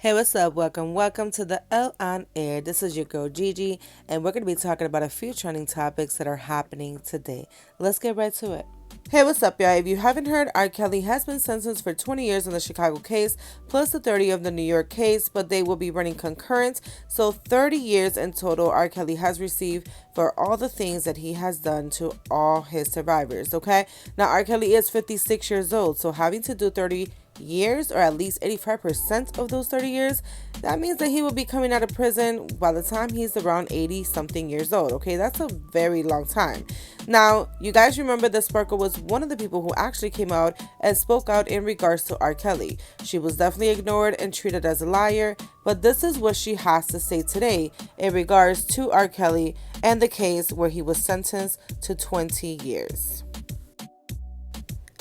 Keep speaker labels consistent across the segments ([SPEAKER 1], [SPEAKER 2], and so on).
[SPEAKER 1] Hey, what's up? Welcome to the L on Air. This is your girl Gigi, and we're going to be talking about a few trending topics that are happening today. Let's get right to it. Hey, what's up, y'all? If you haven't heard, R.Kelly has been sentenced for 20 years on the Chicago case, plus the 30 of the New York case, but they will be running concurrent. So 30 years in total, R.Kelly has received for all the things that he has done to all his survivors, okay? Now, R.Kelly is 56 years old, so having to do 30 years, or at least 85% of those 30 years, that means that he will be coming out of prison by the time he's around 80 something years old. Okay, that's a very long time. Now, you guys remember that Sparkle was one of the people who actually came out and spoke out in regards to R. Kelly. She was definitely ignored and treated as a liar, but this is what she has to say today in regards to R. Kelly and the case where he was sentenced to 20 years.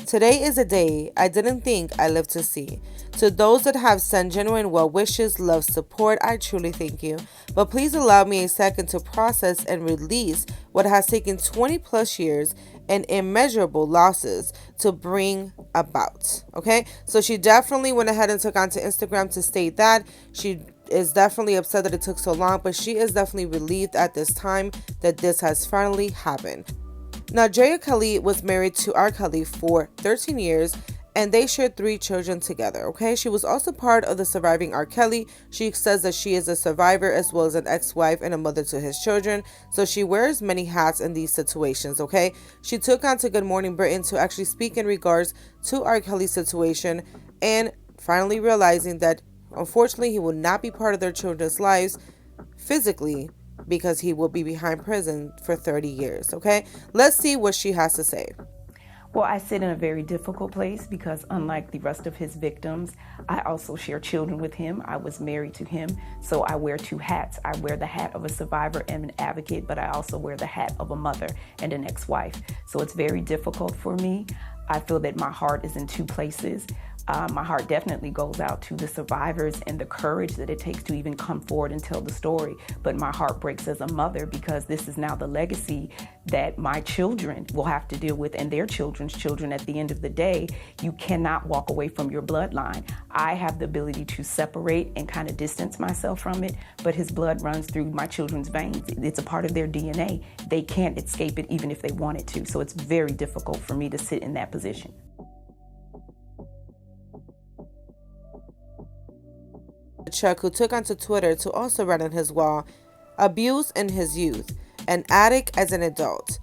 [SPEAKER 1] Today is a day I didn't think I lived to see. To those that have sent genuine well wishes, love, support, I truly thank you. But please allow me a second to process and release what has taken 20 plus years and immeasurable losses to bring about. Okay? So she definitely went ahead and took onto Instagram to state that she is definitely upset that it took so long, but she is definitely relieved at this time that this has finally happened. Now, R.Kelly was married to R. Kelly for 13 years and they shared 3 children together, okay? She was also part of the surviving R. Kelly. She says that she is a survivor as well as an ex-wife and a mother to his children. So she wears many hats in these situations, okay? She took on to Good Morning Britain to actually speak in regards to R. Kelly's situation and finally realizing that unfortunately he will not be part of their children's lives physically, because he will be behind prison for 30 years, okay? Let's see what she has to say.
[SPEAKER 2] Well, I sit in a very difficult place because unlike the rest of his victims, I also share children with him. I was married to him, so I wear 2 hats. I wear the hat of a survivor and an advocate, but I also wear the hat of a mother and an ex-wife. So it's very difficult for me. I feel that my heart is in 2 places. My heart definitely goes out to the survivors and the courage that it takes to even come forward and tell the story. But my heart breaks as a mother because this is now the legacy that my children will have to deal with and their children's children. At the end of the day, you cannot walk away from your bloodline. I have the ability to separate and kind of distance myself from it, but his blood runs through my children's veins. It's a part of their DNA. They can't escape it even if they wanted to. So it's very difficult for me to sit in that position.
[SPEAKER 1] Chuck, who took onto Twitter to also write on his wall, abuse in his youth, an addict as an adult.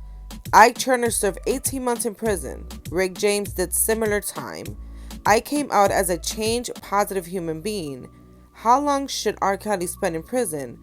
[SPEAKER 1] Ike Turner served 18 months in prison. Rick James did similar time. I came out as a changed, positive human being. How long should R. Kelly spend in prison?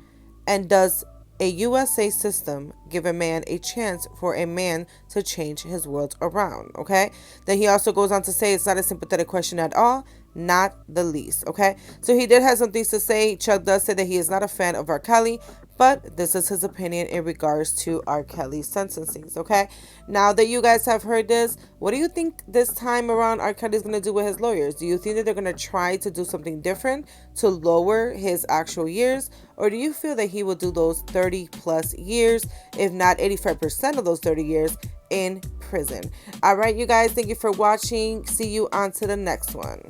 [SPEAKER 1] And does a USA system give a man a chance for a man to change his world around? Okay. Then he also goes on to say it's not a sympathetic question at all, not the least. Okay. So he did have some things to say. Chuck does say that he is not a fan of R. Kelly, but this is his opinion in regards to R. Kelly's sentencings. Okay. Now that you guys have heard this, what do you think this time around R. Kelly is going to do with his lawyers? Do you think that they're going to try to do something different to lower his actual years? Or do you feel that he will do those 30 plus years, if not 85% of those 30 years, in prison? All right, you guys, thank you for watching. See you on to the next one.